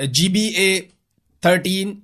GBA 13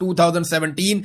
2017,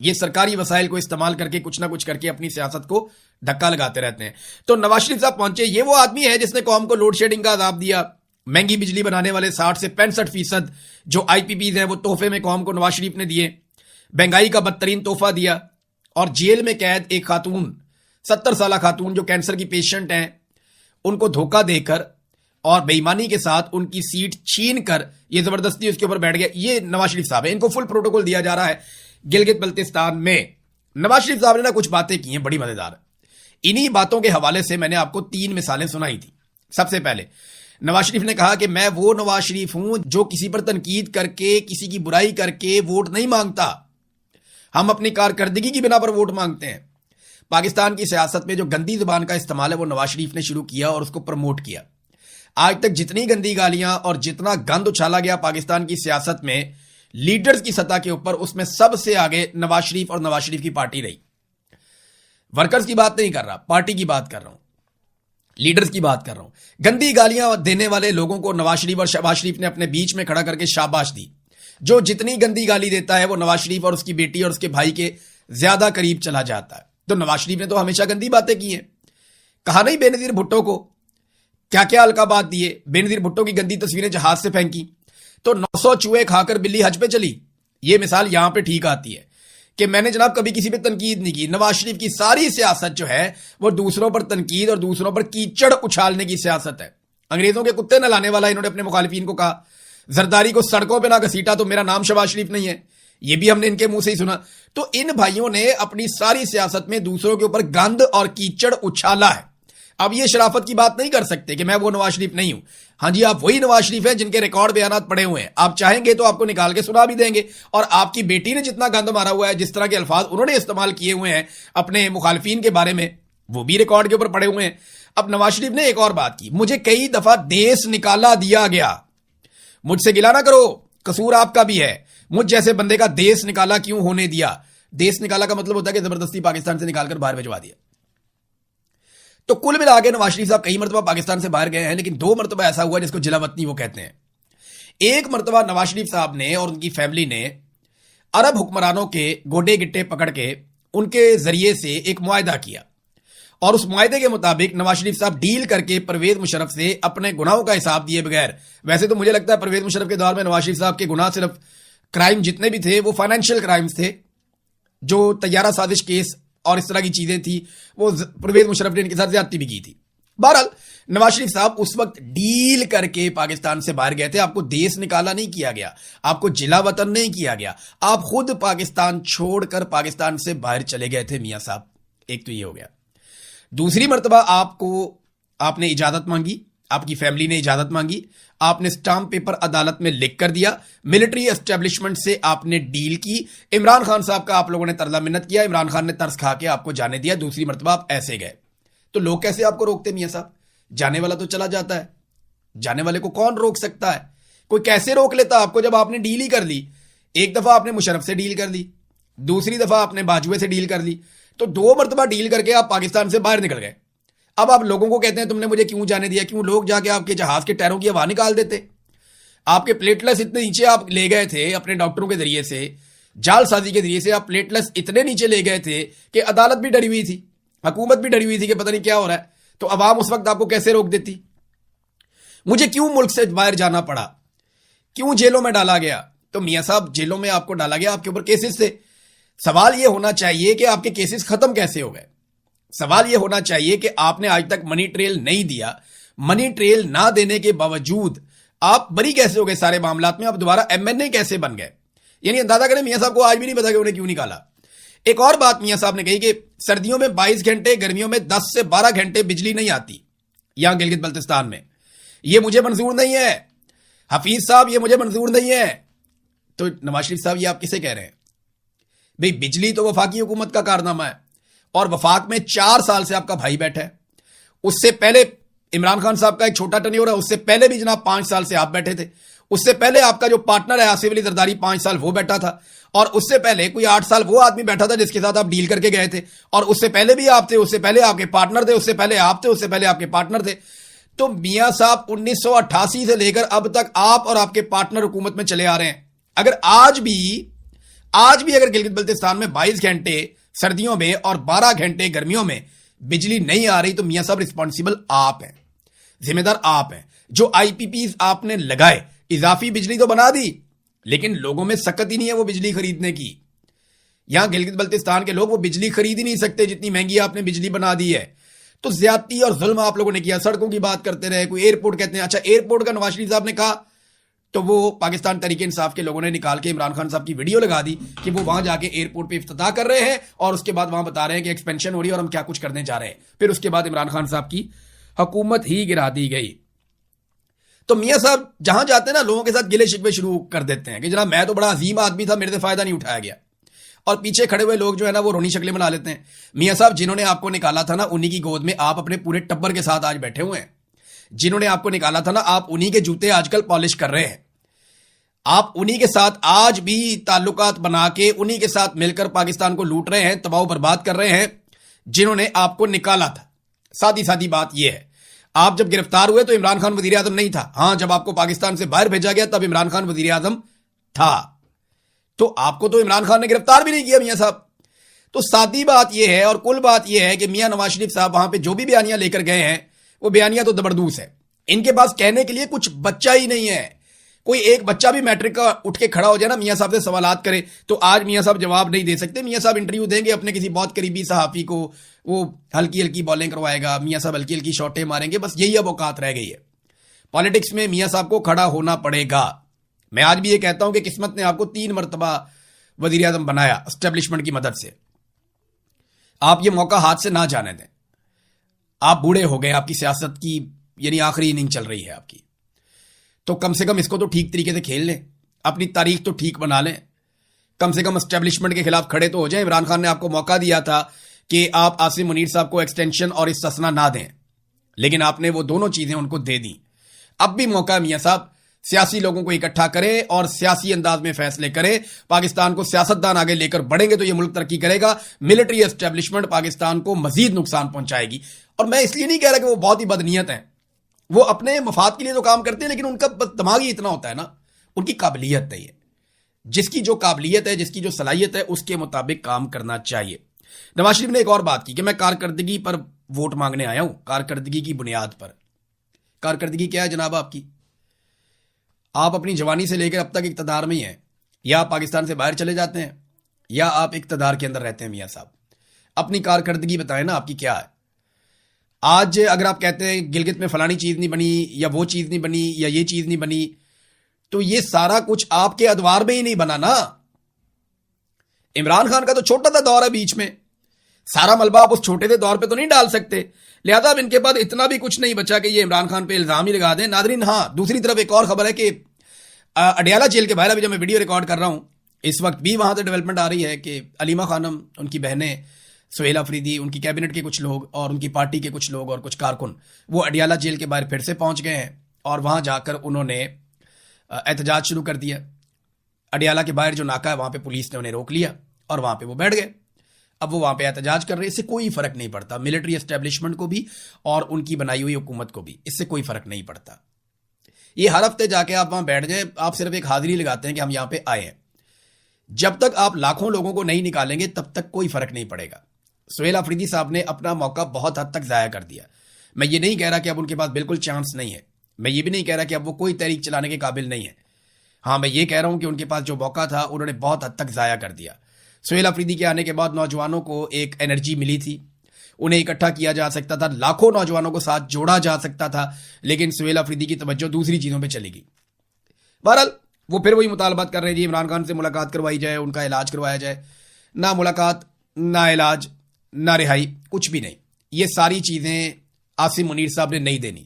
یہ سرکاری وسائل کو استعمال کر کے کچھ نہ کچھ کر کے اپنی سیاست کو دھکا لگاتے رہتے ہیں. تو نواز شریف صاحب پہنچے. یہ وہ آدمی ہے جس نے قوم کو لوڈ شیڈنگ کا عذاب دیا. مہنگی بجلی بنانے والے 60 سے 65% جو آئی پی پیز ہیں وہ تحفے میں قوم کو نواز شریف نے دیے. مہنگائی کا بدترین تحفہ دیا. اور جیل میں قید ایک خاتون 70 سالہ خاتون جو کینسر کی پیشنٹ ہیں ان کو دھوکہ دے کر اور بے ایمانی کے ساتھ ان کی سیٹ چھین کر یہ زبردستی اس کے اوپر بیٹھ گیا. یہ نواز شریف صاحب ہیں. ان کو فل پروٹوکول دیا جا رہا ہے گلگت بلتستان میں. نواز شریف صاحب نے نا کچھ باتیں کی ہیں بڑی مزیدار. انہی باتوں کے حوالے سے میں نے آپ کو 3 مثالیں سنائی تھی. سب سے پہلے نواز شریف نے کہا کہ میں وہ نواز شریف ہوں جو کسی پر تنقید کر کے کسی کی برائی کر کے ووٹ نہیں مانگتا. ہم اپنی کارکردگی کی بنا پر ووٹ مانگتے ہیں. پاکستان کی سیاست میں جو گندی زبان کا استعمال ہے وہ نواز شریف نے شروع کیا اور اس کو پروموٹ کیا. آج تک جتنی گندی گالیاں اور جتنا گند اچھالا گیا پاکستان کی سیاست میں لیڈرز کی سطح کے اوپر, اس میں سب سے آگے نواز شریف اور نواز شریف کی پارٹی رہی. ورکرز کی بات نہیں کر رہا, پارٹی کی بات کر رہا ہوں, لیڈرز کی بات کر رہا ہوں. گندی گالیاں دینے والے لوگوں کو نواز شریف اور شہباز شریف نے اپنے بیچ میں کھڑا کر کے شاباش دی. جو جتنی گندی گالی دیتا ہے وہ نواز شریف اور اس کی بیٹی اور اس کے بھائی کے زیادہ قریب چلا جاتا ہے. تو نواز شریف نے تو ہمیشہ گندی باتیں کی ہیں. کہا نہیں بے نظیر بھٹو کو کیا کیا القابات دیے, بے نظیر بھٹو کی گندی تصویریں جہاز سے پھینکی تو 900 چوہے کھا کر بلی حج پہ چلی. یہ مثال یہاں پہ ٹھیک آتی ہے کہ میں نے جناب کبھی کسی پہ تنقید نہیں کی. نواز شریف کی ساری سیاست جو ہے وہ دوسروں پر تنقید اور دوسروں پر کیچڑ اچھالنے کی سیاست ہے. انگریزوں کے کتے نہ لانے والا انہوں نے اپنے مخالفین کو کہا. زرداری کو سڑکوں پہ نہ گھسیٹا تو میرا نام شہباز شریف نہیں ہے. یہ بھی ہم نے ان کے منہ سے ہی سنا. تو ان بھائیوں نے اپنی ساری سیاست میں دوسروں کے اوپر گند اور کیچڑ اچھالا ہے. اب یہ شرافت کی بات نہیں کر سکتے کہ میں وہ نواز شریف نہیں ہوں. ہاں جی, آپ وہی نواز شریف ہیں جن کے ریکارڈ بیانات پڑے ہوئے ہیں. آپ چاہیں گے تو آپ کو نکال کے سنا بھی دیں گے. اور آپ کی بیٹی نے جتنا گند مارا ہوا ہے, جس طرح کے الفاظ انہوں نے استعمال کیے ہوئے ہیں اپنے مخالفین کے بارے میں, وہ بھی ریکارڈ کے اوپر پڑے ہوئے ہیں. اب نواز شریف نے ایک اور بات کی, مجھے کئی دفعہ دیس نکالا دیا گیا. مجھ سے گلا نہ کرو, قصور آپ کا بھی ہے. مجھ جیسے بندے کا دیس نکالا کیوں ہونے دیا؟ دیس نکالا کا مطلب ہوتا ہے کہ زبردستی پاکستان سے نکال کر باہر بھجوا دیا. تو کل ملا کے نواز شریف صاحب کئی مرتبہ پاکستان سے باہر گئے ہیں, لیکن 2 مرتبہ ایسا ہوا جس کو جلا وطنی وہ کہتے ہیں. ایک مرتبہ نواز شریف صاحب نے اور ان کی فیملی نے عرب حکمرانوں کے گوڈے گٹے پکڑ کے ان کے ذریعے سے ایک معاہدہ کیا, اور اس معاہدے کے مطابق نواز شریف صاحب ڈیل کر کے پرویز مشرف سے اپنے گناہوں کا حساب دیے بغیر. ویسے تو مجھے لگتا ہے پرویز مشرف کے دور میں نواز شریف صاحب کے گناہ صرف کرائم جتنے بھی تھے وہ فائنینشیل کرائمز تھے, جو طیارہ سازش کیس اور اس طرح کی چیزیں تھی, وہ پرویز مشرف نے ان کے ساتھ زیادتی بھی کی تھی. بہرحال نواز شریف صاحب اس وقت ڈیل کر کے پاکستان سے باہر گئے تھے. آپ کو دیس نکالا نہیں کیا گیا, آپ کو جلا وطن نہیں کیا گیا, آپ خود پاکستان چھوڑ کر پاکستان سے باہر چلے گئے تھے میاں صاحب. ایک تو یہ ہو گیا. دوسری مرتبہ آپ نے اجازت مانگی, آپ کی فیملی نے اجازت مانگی, آپ نے سٹامپ پیپر عدالت میں لکھ کر دیا, ملٹری اسٹیبلشمنٹ سے آپ نے ڈیل کی, عمران خان صاحب کا آپ لوگوں نے ترلا منت کیا, عمران خان نے ترس کھا کے آپ کو جانے دیا. دوسری مرتبہ آپ ایسے گئے. تو لوگ کیسے آپ کو روکتے میاں صاحب؟ جانے والا تو چلا جاتا ہے, جانے والے کو کون روک سکتا ہے؟ کوئی کیسے روک لیتا آپ کو جب آپ نے ڈیل ہی کر لی؟ ایک دفعہ آپ نے مشرف سے ڈیل کر لی, دوسری دفعہ آپ نے باجوے سے ڈیل کر لی, تو 2 مرتبہ ڈیل کر کے آپ پاکستان سے باہر نکل گئے. اب آپ لوگوں کو کہتے ہیں تم نے مجھے کیوں جانے دیا؟ کیوں لوگ جا کے آپ کے جہاز کے ٹائروں کی ہوا نکال دیتے. آپ کے پلیٹلس اتنے نیچے آپ لے گئے تھے اپنے ڈاکٹروں کے ذریعے سے, جال سازی کے ذریعے سے آپ پلیٹلس اتنے نیچے لے گئے تھے کہ عدالت بھی ڈری ہوئی تھی, حکومت بھی ڈری ہوئی تھی کہ پتہ نہیں کیا ہو رہا ہے. تو عوام اس وقت آپ کو کیسے روک دیتی؟ مجھے کیوں ملک سے باہر جانا پڑا, کیوں جیلوں میں ڈالا گیا؟ تو میاں صاحب جیلوں میں آپ کو ڈالا گیا, آپ کے اوپر کیسز تھے. سوال یہ ہونا چاہیے کہ آپ کے کیسز ختم کیسے ہو گئے. سوال یہ ہونا چاہیے کہ آپ نے آج تک منی ٹریل نہیں دیا, منی ٹریل نہ دینے کے باوجود آپ بری کیسے ہو گئے سارے معاملات میں؟ آپ دوبارہ MNA کیسے بن گئے؟ یعنی اندازہ کریں میاں صاحب کو آج بھی نہیں پتا کہ انہیں کیوں نکالا. ایک اور بات میاں صاحب نے کہی کہ سردیوں میں 22 گھنٹے, گرمیوں میں 10 سے 12 گھنٹے بجلی نہیں آتی یہاں گلگت بلتستان میں. یہ مجھے منظور نہیں ہے حفیظ صاحب, یہ مجھے منظور نہیں ہے. تو نواز شریف صاحب یہ آپ کسے کہہ رہے ہیں بھئی؟ بجلی تو وفاقی حکومت کا کارنامہ ہے, اور وفاق میں 4 سال سے آپ کا بھائی بیٹھا ہے. اس سے پہلے عمران خان صاحب کا ایک چھوٹا ٹنیور ہے, اس سے پہلے بھی جناب 5 سال سے آپ بیٹھے تھے. اس سے پہلے آپ کا جو پارٹنر ہے آصف علی زرداری 5 سال وہ بیٹھا تھا, اور اس سے پہلے کوئی 8 سال وہ آدمی بیٹھا تھا جس کے ساتھ آپ ڈیل کر کے گئے تھے, اور اس سے پہلے بھی آپ تھے, اس سے پہلے آپ کے پارٹنر تھے, اس سے پہلے آپ تھے, اس سے پہلے آپ کے پارٹنر تھے. تو میاں صاحب 1988 سے لے کر اب تک آپ اور آپ کے پارٹنر حکومت میں چلے آ رہے ہیں. اگر آج بھی آج بھی اگر گلگت بلتستان میں 22 گھنٹے سردیوں میں اور 12 گھنٹے گرمیوں میں بجلی نہیں آ رہی تو میاں صاحب رسپانسیبل آپ ہیں، ذمہ دار آپ ہیں. جو آئی پی پیز آپ نے لگائے، اضافی بجلی تو بنا دی لیکن لوگوں میں سکت ہی نہیں ہے وہ بجلی خریدنے کی. یہاں گلگت بلتستان کے لوگ وہ بجلی خرید ہی نہیں سکتے جتنی مہنگی آپ نے بجلی بنا دی ہے. تو زیادتی اور ظلم آپ لوگوں نے کیا. سڑکوں کی بات کرتے رہے، کوئی ایئرپورٹ کہتے ہیں. اچھا ایئرپورٹ کا نواز شریف صاحب نے کہا تو وہ پاکستان تحریک انصاف کے لوگوں نے نکال کے عمران خان صاحب کی ویڈیو لگا دی کہ وہ وہاں جا کے ایئرپورٹ پہ افتتاح کر رہے ہیں اور اس کے بعد وہاں بتا رہے ہیں کہ ایکسپینشن ہو رہی ہے اور ہم کیا کچھ کرنے جا رہے ہیں. پھر اس کے بعد عمران خان صاحب کی حکومت ہی گرا دی گئی. تو میاں صاحب جہاں جاتے ہیں نا لوگوں کے ساتھ گلے شکوے شروع کر دیتے ہیں کہ جناب میں تو بڑا عظیم آدمی تھا، میرے سے فائدہ نہیں اٹھایا گیا. اور پیچھے کھڑے ہوئے لوگ جو ہے نا وہ رونی شکلیں بنا لیتے ہیں. میاں صاحب جنہوں نے آپ کو نکالا تھا نا انہی کی گود میں آپ اپنے پورے ٹبر کے ساتھ آج بیٹھے ہوئے ہیں. جنہوں نے آپ کو نکالا تھا نا آپ انہی کے جوتے آج کل پالش کر رہے ہیں. آپ انہی کے ساتھ آج بھی تعلقات بنا کے انہی کے ساتھ مل کر پاکستان کو لوٹ رہے ہیں، تباہ و برباد کر رہے ہیں جنہوں نے آپ کو نکالا تھا. سادی بات یہ ہے آپ جب گرفتار ہوئے تو عمران خان وزیر اعظم نہیں تھا. ہاں جب آپ کو پاکستان سے باہر بھیجا گیا تب عمران خان وزیر اعظم تھا. تو آپ کو تو عمران خان نے گرفتار بھی نہیں کیا میاں صاحب. تو سادی بات یہ ہے اور کل بات یہ ہے کہ میاں نواز شریف صاحب وہاں پہ جو بھی بیانیاں لے کر گئے ہیں وہ بیانیاں تو زبردست ہے. ان کے پاس کہنے کے لیے کچھ بچہ ہی نہیں ہے. کوئی ایک بچہ بھی میٹرک کا اٹھ کے کھڑا ہو جائے نا میاں صاحب سے سوالات کرے تو آج میاں صاحب جواب نہیں دے سکتے. میاں صاحب انٹرویو دیں گے اپنے کسی بہت قریبی صحافی کو، وہ ہلکی بالنگ کروائے گا، میاں صاحب ہلکی شاٹیں ماریں گے. بس یہی اب اوقات رہ گئی ہے. پالیٹکس میں میاں صاحب کو کھڑا ہونا پڑے گا. میں آج بھی یہ کہتا ہوں کہ قسمت نے آپ کو 3 مرتبہ وزیر اعظم بنایا اسٹیبلشمنٹ کی مدد سے. آپ یہ موقع ہاتھ سے نہ جانے دیں. آپ بوڑھے ہو گئے، آپ کی سیاست کی یعنی آخری اننگ چل رہی ہے آپ کی. تو کم سے کم اس کو تو ٹھیک طریقے سے کھیل لیں، اپنی تاریخ تو ٹھیک بنا لیں. کم سے کم اسٹیبلشمنٹ کے خلاف کھڑے تو ہو جائیں. عمران خان نے آپ کو موقع دیا تھا کہ آپ عاصم منیر صاحب کو ایکسٹینشن اور استثنا نہ دیں لیکن آپ نے وہ دونوں چیزیں ان کو دے دیں. اب بھی موقع ہے میاں صاحب، سیاسی لوگوں کو اکٹھا کریں اور سیاسی انداز میں فیصلے کریں. پاکستان کو سیاستدان آگے لے کر بڑھیں گے تو یہ ملک ترقی کرے گا. ملٹری اسٹیبلشمنٹ پاکستان کو مزید نقصان پہنچائے گی. اور میں اس لیے نہیں کہہ رہا کہ وہ بہت ہی بدنیت ہیں، وہ اپنے مفاد کے لیے تو کام کرتے ہیں لیکن ان کا دماغ ہی اتنا ہوتا ہے نا، ان کی قابلیت نہیں ہے. جس کی جو قابلیت ہے، جس کی جو صلاحیت ہے اس کے مطابق کام کرنا چاہیے. نواز شریف نے ایک اور بات کی کہ میں کارکردگی پر ووٹ مانگنے آیا ہوں، کارکردگی کی بنیاد پر. کارکردگی کیا ہے جناب آپ کی؟ آپ اپنی جوانی سے لے کر اب تک اقتدار میں ہی ہیں. یا آپ پاکستان سے باہر چلے جاتے ہیں یا آپ اقتدار کے اندر رہتے ہیں. میاں صاحب اپنی کارکردگی بتائیں نا آپ کی کیا ہے. آج اگر آپ کہتے ہیں گلگت میں فلانی چیز نہیں بنی یا وہ چیز نہیں بنی یا یہ چیز نہیں بنی تو یہ سارا کچھ آپ کے ادوار میں ہی نہیں بنا نا. عمران خان کا تو چھوٹا سا دور ہے بیچ میں، سارا ملبہ آپ اس چھوٹے سے دور پہ تو نہیں ڈال سکتے. لہذا اب ان کے بعد اتنا بھی کچھ نہیں بچا کہ یہ عمران خان پہ الزام ہی لگا دیں. ناظرین ہاں دوسری طرف ایک اور خبر ہے کہ اڈیالہ جیل کے باہر ابھی جب میں ویڈیو ریکارڈ کر رہا ہوں اس وقت بھی وہاں سے ڈیولپمنٹ آ رہی ہے کہ علیمہ خانم، ان کی بہنیں سہیل افریدی، ان کی کیبنٹ کے کچھ لوگ اور ان کی پارٹی کے کچھ لوگ اور کچھ کارکن وہ اڈیالہ جیل کے باہر پھر سے پہنچ گئے ہیں اور وہاں جا کر انہوں نے احتجاج شروع کر دیا. اڈیالہ کے باہر جو ناکہ ہے وہاں پہ پولیس نے انہیں روک لیا اور وہاں پہ وہ بیٹھ گئے. اب وہ وہاں پہ احتجاج کر رہے ہیں. اس سے کوئی فرق نہیں پڑتا ملٹری اسٹیبلشمنٹ کو بھی اور ان کی بنائی ہوئی حکومت کو بھی، اس سے کوئی فرق نہیں پڑتا. یہ ہر ہفتے جا کے آپ وہاں بیٹھ جائیں، آپ صرف ایک حاضری لگاتے ہیں کہ ہم یہاں پہ آئے ہیں. جب تک آپ لاکھوں لوگوں کو نہیں نکالیں گے تب تک کوئی فرق نہیں پڑے گا. سہیل افریدی صاحب نے اپنا موقع بہت حد تک ضائع کر دیا. میں یہ نہیں کہہ رہا کہ اب ان کے پاس بالکل چانس نہیں ہے، میں یہ بھی نہیں کہہ رہا کہ اب وہ کوئی تحریک چلانے کے قابل نہیں ہے. ہاں میں یہ کہہ رہا ہوں کہ ان کے پاس جو موقع تھا انہوں نے بہت حد تک ضائع کر دیا. سہیل افریدی کے آنے کے بعد نوجوانوں کو ایک انرجی ملی تھی، انہیں اکٹھا کیا جا سکتا تھا، لاکھوں نوجوانوں کو ساتھ جوڑا جا سکتا تھا، لیکن سہیل افریدی کی توجہ دوسری چیزوں پہ چلی گئی. بہرحال وہ پھر وہی مطالبات کر رہے ہیں جی عمران خان سے ملاقات کروائی جائے، ان کا علاج کروایا جائے. نہ ملاقات، نہ علاج، نہ رہائی، کچھ بھی نہیں. یہ ساری چیزیں عاصم منیر صاحب نے نہیں دینی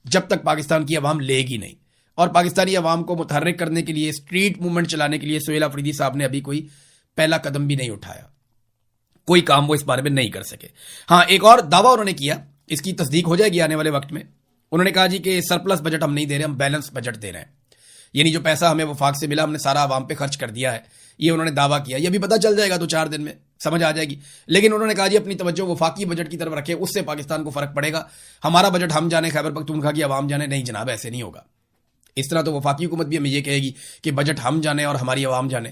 جب تک پاکستان کی عوام لے گی نہیں. اور پاکستانی عوام کو متحرک کرنے کے لیے، اسٹریٹ موومنٹ چلانے کے لیے سہیل افریدی صاحب نے ابھی کوئی پہلا قدم بھی نہیں اٹھایا. کوئی کام وہ اس بارے میں نہیں کر سکے. ہاں ایک اور دعویٰ انہوں نے کیا، اس کی تصدیق ہو جائے گی آنے والے وقت میں. انہوں نے کہا جی کہ سرپلس بجٹ ہم نہیں دے رہے، ہم بیلنس بجٹ دے رہے ہیں. یعنی جو پیسہ ہمیں وفاق سے ملا ہم نے سارا عوام پہ خرچ کر دیا ہے، یہ انہوں نے دعویٰ کیا. یہ بھی پتہ چل جائے گا 2-4 دن میں سمجھ آ جائے گی. لیکن انہوں نے کہا جی اپنی توجہ وفاقی بجٹ کی طرف رکھے، اس سے پاکستان کو فرق پڑے گا. ہمارا بجٹ ہم جانے، خیبر پختونخوا کی عوام جانے. نہیں جناب، ایسے نہیں ہوگا. اس طرح تو وفاقی حکومت بھی ہمیں یہ کہے گی کہ بجٹ ہم جانے اور ہماری عوام جانے.